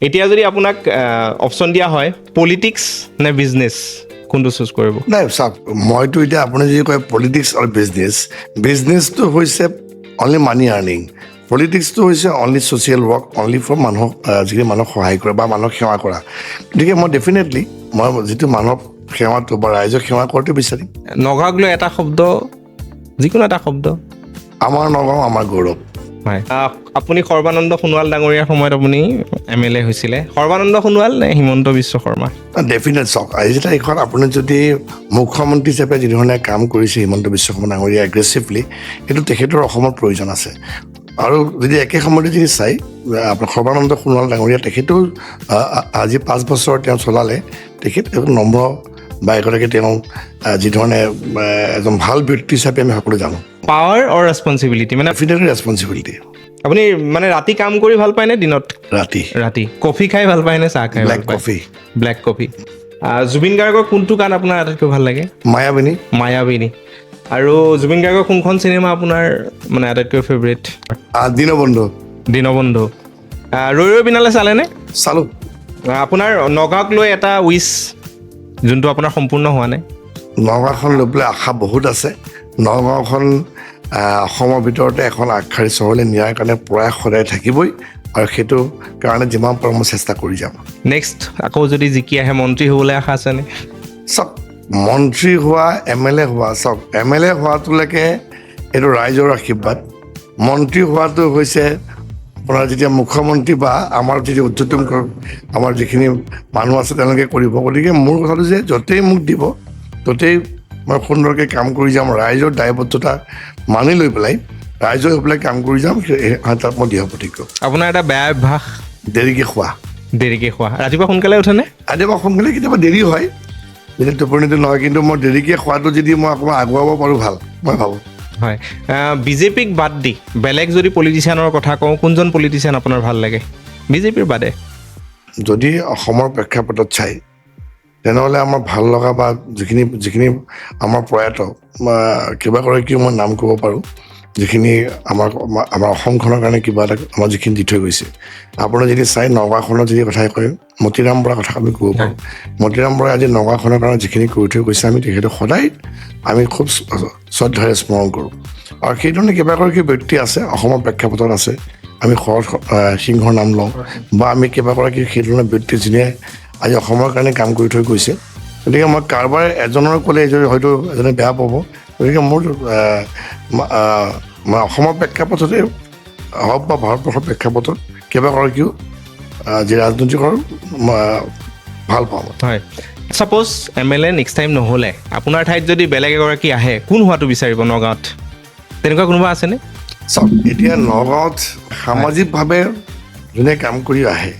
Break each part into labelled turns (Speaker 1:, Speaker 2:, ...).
Speaker 1: এতিয়া যদি আপোনাক অপশ্যন দিয়া হয় পলিটিক্স নে বিজনেছ কোনটো চুজ কৰিব?
Speaker 2: নাই চাওক, মইতো এতিয়া আপুনি যদি কয় পলিটিক্স আৰু বিজনেছটো হৈছে অনলি মানি আৰ্নিং, পলিটিক্সটো হৈছে only social work, only for মানুহক যিখিনি মানুহক সহায় কৰা বা মানুহক সেৱা কৰা। গতিকে মই ডেফিনেটলি মই যিটো মানুহক সেৱাটো বা ৰাইজক সেৱা কৰাটো বিচাৰিম।
Speaker 1: নগাঁৱক লৈ এটা শব্দ, যিকোনো এটা শব্দ।
Speaker 2: আমাৰ নগাঁও আমাৰ গৌৰৱ।
Speaker 1: হয়, আপুনি সৰ্বানন্দ সোণোৱাল ডাঙৰীয়াৰ সময়ত আপুনি MLA হৈছিলে। সৰ্বানন্দ সোণোৱাল নে হিমন্ত বিশ্ব শৰ্মা?
Speaker 2: ডেফিনেট চাওক, আজি তাৰিখত আপুনি যদি মুখ্যমন্ত্ৰী হিচাপে যিধৰণে কাম কৰিছে হিমন্ত বিশ্ব শৰ্মা ডাঙৰীয়া এগ্ৰেছিভলি, সেইটো তেখেতৰ অসমত প্ৰয়োজন আছে। আৰু যদি একে সময়তে যদি চাই আপোনাৰ সৰ্বানন্দ সোণোৱাল ডাঙৰীয়া, তেখেতেও আজি 5 বছৰ তেওঁ চলালে, তেখেত নম্ৰ বা এগৰাকী তেওঁ যিধৰণে এজন ভাল ব্যক্তি হিচাপে আমি সকলো জানো।
Speaker 1: পাৱাৰ অৰ ৰেছপনচিবিলিটি মানে
Speaker 2: ডেফিনেটলি ৰেছপনচিবিলিটি।
Speaker 1: আপুনি মানে ৰাতি কাম কৰি ভাল পায় নে দিনত? ৰাতি কফি খাই ভাল পায় নে চাহ খাই ভাল পায়? Black coffee. জুবিন গাৰ্গৰ কোনটো গান আপোনাৰ আটাইতকৈ ভাল লাগে? মায়াবিনী। আৰু জুবিন গাৰ্গৰ কোনখন চিনেমা আপোনাৰ মানে আটাইতকৈ ফেভৰেট? দীনবন্ধু। ৰৈ ৰৈ বিনালে চালেনে?
Speaker 2: চালোঁ।
Speaker 1: আপোনাৰ নগাঁৱক লৈ এটা উইচ যোনটো আপোনাৰ সম্পূৰ্ণ হোৱা নাই?
Speaker 2: নগাঁওখন লৈ পেলাই আশা বহুত আছে। নগাঁওখন অসমৰ ভিতৰতে এখন আগশাৰী চহৰলৈ নিয়াৰ কাৰণে প্ৰয়াস সদায় থাকিবই, আৰু সেইটো কাৰণে যিমান পাৰোঁ মই চেষ্টা কৰি যাম।
Speaker 1: নেক্সট আকৌ যদি জিকি আহে মন্ত্ৰী হ'বলৈ আশা আছেনে?
Speaker 2: চাওক, মন্ত্ৰী হোৱা, MLA হোৱা, চাওক MLA হোৱাটোলৈকে এইটো ৰাইজৰ আশীৰ্বাদ। মন্ত্ৰী হোৱাটো হৈছে আপোনাৰ যেতিয়া মুখ্যমন্ত্ৰী বা আমাৰ যেতিয়া উৰ্ধতম আমাৰ যিখিনি মানুহ আছে তেওঁলোকে কৰিব। গতিকে মোৰ কথাটো যে য'তেই মোক দিব ত'তেই মই সুন্দৰকৈ কাম কৰি যাম, ৰাইজৰ দায়বদ্ধতা মানি লৈ পেলাই ৰাইজৰ হৈ পেলাই কাম কৰি যাম, তাত মই দৃঢ় প্ৰতিজ্ঞ।
Speaker 1: আপোনাৰ এটা বেয়া অভ্যাস?
Speaker 2: দেৰিকৈ খোৱা।
Speaker 1: ৰাতিপুৱা সোনকালে উঠেনে?
Speaker 2: ৰাতিপুৱা সোনকালে কেতিয়াবা দেৰি হয়, যেতিয়া টোপনিটো নহয়, কিন্তু মই দেৰিকৈ খোৱাটো যদি মই অকণমান আগুৱাব পাৰোঁ ভাল, মই ভাবোঁ।
Speaker 1: হয়, বিজেপিক বাদ দি বেলেগ যদি পলিটিচিয়ানৰ কথা কওঁ, কোনজন পলিটিচিয়ান আপোনাৰ ভাল লাগে বিজেপিৰ বাদে?
Speaker 2: যদি অসমৰ প্ৰেক্ষাপটত চাই তেনেহ'লে আমাৰ ভাল লগা বা যিখিনি আমাৰ প্ৰয়াত কেইবাগৰাকীও মই নাম ক'ব পাৰোঁ, যিখিনি আমাৰ অসমখনৰ কাৰণে কিবা এটা আমাৰ যিখিনি দি থৈ গৈছে। আপোনাৰ যদি চাই নগাঁওখনৰ যদি কথাই কয়, মতিৰাম বৰাৰ কথা আমি ক'ব পাৰোঁ। মতিৰাম বৰাই আজি নগাঁওখনৰ কাৰণে যিখিনি কৰি থৈ গৈছে, আমি তেখেতক সদায় আমি খুব শ্ৰদ্ধাৰে স্মৰণ কৰোঁ। আৰু সেইধৰণে কেইবাগৰাকী ব্যক্তি আছে অসমৰ প্ৰেক্ষাপটত আছে, আমি শৰৎ সিংহৰ নাম লওঁ, বা আমি কেইবাগৰাকী সেইধৰণৰ ব্যক্তি যিয়ে আজি অসমৰ কাৰণে কাম কৰি থৈ গৈছে। গতিকে মই কাৰোবাৰ এজনৰ ক'লে হয়তো এজনে বেয়া পাব, গতিকে মোৰ অসমৰ প্ৰেক্ষাপটতে হওক বা ভাৰতবৰ্ষৰ প্ৰেক্ষাপটত কেইবাগৰাকীও যি ৰাজনৈতিকৰ ভাল পাওঁ।
Speaker 1: হয়, ছাপ'জ MLA নেক্সট টাইম নহ'লে আপোনাৰ ঠাইত যদি বেলেগ এগৰাকী আহে, কোন হোৱাটো বিচাৰিব নগাঁৱত? তেনেকুৱা কোনোবা আছেনে?
Speaker 2: চাওক, এতিয়া নগাঁৱত সামাজিকভাৱে যোনে কাম কৰি আহে,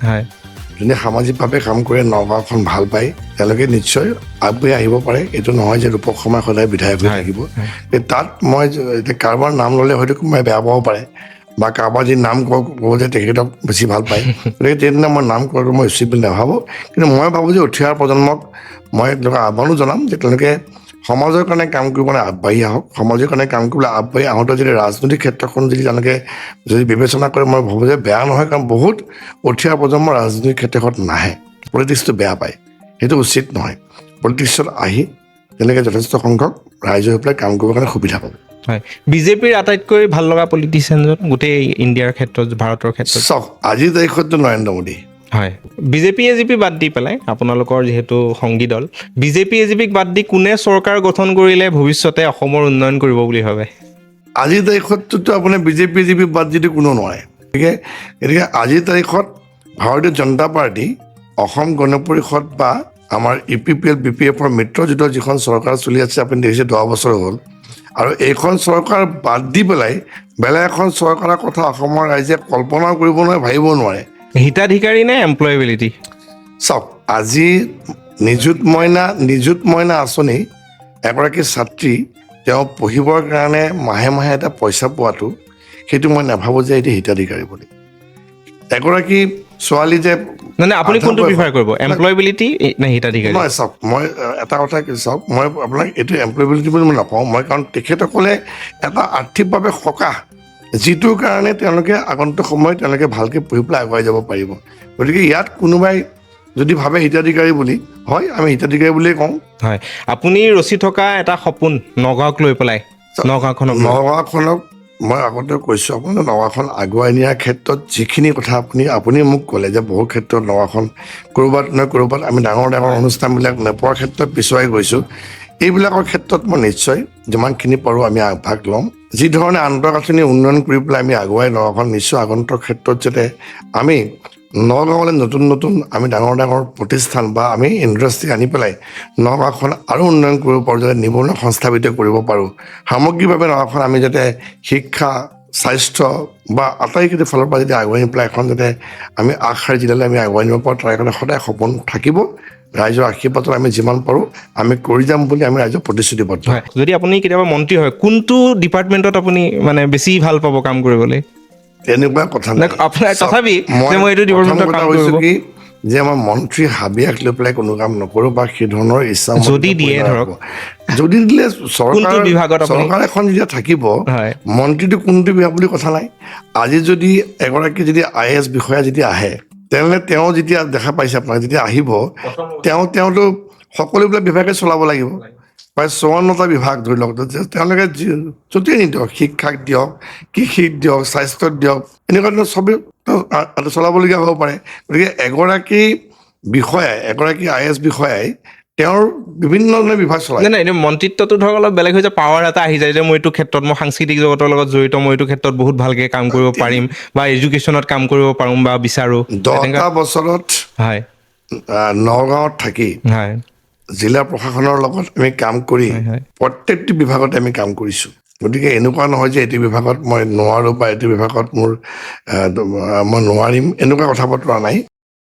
Speaker 2: যোনে সামাজিকভাৱে কাম কৰি নগাঁওখন ভাল পায়, তেওঁলোকে নিশ্চয় আগবাঢ়ি আহিব পাৰে। এইটো নহয় যে ৰূপক শৰ্মা সদায় বিধায়ক হৈ থাকিব। তাত মই এতিয়া কাৰোবাৰ নাম ল'লে হয়তো কোনোবাই বেয়া পাব পাৰে, বা কাৰোবাৰ যি নাম ক'ব যে তেখেতক বেছি ভাল পায়, গতিকে তেনেধৰণে মই নাম কৰাটো মই উচিত বুলি নাভাবোঁ। কিন্তু মই ভাবোঁ যে উঠি অহা প্ৰজন্মক মই তেওঁলোকে আহ্বানো জনাম যে তেওঁলোকে সমাজৰ কাৰণে কাম কৰিবলৈ আগবাঢ়ি আহক। সমাজৰ কাৰণে কাম কৰিবলৈ আগবাঢ়ি আহোঁতে যদি ৰাজনৈতিক ক্ষেত্ৰখন যদি তেওঁলোকে বিবেচনা কৰে, মই ভাবোঁ যে বেয়া নহয়, কাৰণ বহুত উঠি অহা প্ৰজন্ম ৰাজনৈতিক ক্ষেত্ৰত নাহে, পলিটিক্সটো বেয়া পায়, সেইটো উচিত নহয়। পলিটিক্সত আহি তেওঁলোকে যথেষ্ট সংখ্যক ৰাইজ হৈ পেলাই কাম কৰিবৰ কাৰণে সুবিধা পাব।
Speaker 1: হয়, বিজেপিৰ আটাইতকৈ ভাল লগা পলিটিচিয়ানজন গোটেই ইণ্ডিয়াৰ ক্ষেত্ৰত, ভাৰতৰ ক্ষেত্ৰত?
Speaker 2: চাওক, আজিৰ তাৰিখততো নৰেন্দ্ৰ মোদী।
Speaker 1: হয়, বিজেপি AGP বাদ দি পেলাই আপোনালোকৰ যিহেতু সংগী দল, বিজেপি AGPক বাদ দি কোনে চৰকাৰ গঠন কৰিলে ভৱিষ্যতে অসমৰ উন্নয়ন কৰিব বুলি ভাবে?
Speaker 2: আজিৰ তাৰিখততো আপোনাৰ বিজেপি AGP বাদ দিটো কোনো নোৱাৰে। গতিকে আজিৰ তাৰিখত ভাৰতীয় জনতা পাৰ্টি, অসম গণ পৰিষদ বা আমাৰ UPPL BPFৰ মিত্ৰজোঁটৰ যিখন চৰকাৰ চলি আছে, আপুনি দেখিছে 10 বছৰ হ'ল, আৰু এইখন চৰকাৰ বাদ দি পেলাই বেলেগ এখন চৰকাৰৰ কথা অসমৰ ৰাইজে কল্পনাও কৰিব নোৱাৰে, ভাবিব নোৱাৰে।
Speaker 1: হিতাধিকাৰী নে এমপ্লয়েবিলিটি?
Speaker 2: চাওক, আজি নিযুত মইনা আঁচনি এগৰাকী ছাত্ৰী তেওঁ পঢ়িবৰ কাৰণে মাহে মাহে এটা পইচা পোৱাটো, সেইটো মই নাভাবোঁ যে এইটো হিতাধিকাৰী বুলি। এগৰাকী ছোৱালী যে
Speaker 1: মানে আপুনি কোনটো প্ৰিফাৰ কৰিব, এমপ্লয়েবিলিটি নে হিতাধিকাৰী?
Speaker 2: নহয়, চাওক, মই এটা কথা চাওক, মই আপোনাক এইটো এমপ্লয়েবিলিটি বুলি মই নাপাওঁ। মই কাৰণ তেখেতসকলে এটা আৰ্থিকভাৱে সকাহ যিটোৰ কাৰণে তেওঁলোকে আগন্তুক সময়ত তেওঁলোকে ভালকৈ পঢ়ি পেলাই আগুৱাই যাব পাৰিব। গতিকে ইয়াত কোনোবাই যদি ভাবে হিতাধিকাৰী বুলি, হয় আমি হিতাধিকাৰী বুলিয়ে কওঁ।
Speaker 1: হয়, আপুনি ৰচি থকা এটা সপোন নগাঁৱক লৈ পেলাই, নগাঁওখনক
Speaker 2: মই আগতে কৈছোঁ আপোনাৰ নগাঁওখন আগুৱাই নিয়াৰ ক্ষেত্ৰত যিখিনি কথা আপুনি মোক ক'লে যে বহু ক্ষেত্ৰত নগাঁওখন ক'ৰবাত নহয় ক'ৰবাত আমি ডাঙৰ অনুষ্ঠানবিলাক নোপোৱাৰ ক্ষেত্ৰত পিছুৱাই গৈছোঁ। এইবিলাকৰ ক্ষেত্ৰত মই নিশ্চয় যিমানখিনি পাৰোঁ আমি আগভাগ ল'ম। যি ধৰণে আন্তঃগাঁথনি উন্নয়ন কৰি পেলাই আমি আগুৱাই নগাঁওখন নিশ্চয় আগন্তুক ক্ষেত্ৰত যাতে আমি নগাঁৱলৈ নতুন আমি ডাঙৰ প্ৰতিষ্ঠান বা আমি ইণ্ডাষ্ট্ৰী আনি পেলাই নগাঁওখন আৰু উন্নয়ন কৰিব পাৰোঁ, যাতে নিবনুৱা সংস্থাপিত কৰিব পাৰোঁ। সামগ্ৰিকভাৱে নগাঁওখন আমি যাতে শিক্ষা, স্বাস্থ্য বা আটাইকেইটা ফালৰ পৰা যদি আগুৱাই নি পেলাই এখন যাতে আমি আগশাৰী জিলালৈ আমি আগুৱাই নিব পাৰোঁ, তাৰ কাৰণে সদায় সপোন থাকিব। ৰাইজৰ আশীৰ্বাদত আমি যিমান পাৰোঁ আমি কৰি যাম বুলি আমি ৰাইজক প্ৰতিশ্ৰুতিবদ্ধ।
Speaker 1: যদি আপুনি কেতিয়াবা মন্ত্ৰী হয়, কোনটো ডিপাৰ্টমেণ্টত আপুনি মানে বেছি ভাল পাব কাম কৰিবলৈ?
Speaker 2: তেনেকুৱা কথা নাই।
Speaker 1: তথাপি
Speaker 2: কি যে আমাৰ মন্ত্ৰী হাবিয়াক লৈ পেলাই কোনো কাম নকৰোঁ বা সেই ধৰণৰ ইচ্ছা
Speaker 1: যদি দিয়ে ধৰক,
Speaker 2: যদি দিলে চৰকাৰ এখন যেতিয়া থাকিব, মন্ত্ৰীটো কোনটো বিভাগ বুলি কথা নাই। আজি যদি এগৰাকী যদি IAS বিষয়া যদি আহে, তেনেহ'লে তেওঁ যেতিয়া দেখা পাইছে আপোনাক যেতিয়া আহিব, তেওঁতো সকলোবিলাক বিভাগে চলাব লাগিব। প্ৰায় 54টা বিভাগ ধৰি লওক, তেওঁলোকে য'তেই নিদিয়ক, শিক্ষাক দিয়ক, কৃষিক দিয়ক, স্বাস্থ্যত দিয়ক, এনেকুৱা ধৰণৰ চবেই চলাবলগীয়া হ'ব পাৰে। গতিকে এগৰাকী IAS বিষয়াই তেওঁৰ বিভিন্ন ধৰণৰ বিভাগ চলায়।
Speaker 1: নাই এনেই মন্ত্ৰিত্বটো ধৰক অলপ বেলেগ হৈ যায়, পাৱাৰ এটা আহি যায় যে মই এইটো ক্ষেত্ৰত মই সাংস্কৃতিক জগতৰ লগত জড়িত, মই এইটো ক্ষেত্ৰত বহুত ভালকৈ কাম কৰিব পাৰিম বা এডুকেশ্যনত কাম কৰিব পাৰোঁ বা বিচাৰোঁ।
Speaker 2: 10টা বছৰত নগাঁৱত থাকি জিলা প্ৰশাসনৰ লগত আমি কাম কৰি প্ৰত্যেকটো বিভাগতে আমি কাম কৰিছোঁ। গতিকে এনেকুৱা নহয় যে এইটো বিভাগত মই নোৱাৰোঁ বা এইটো বিভাগত মই নোৱাৰিম, এনেকুৱা কথা বতৰা নাই।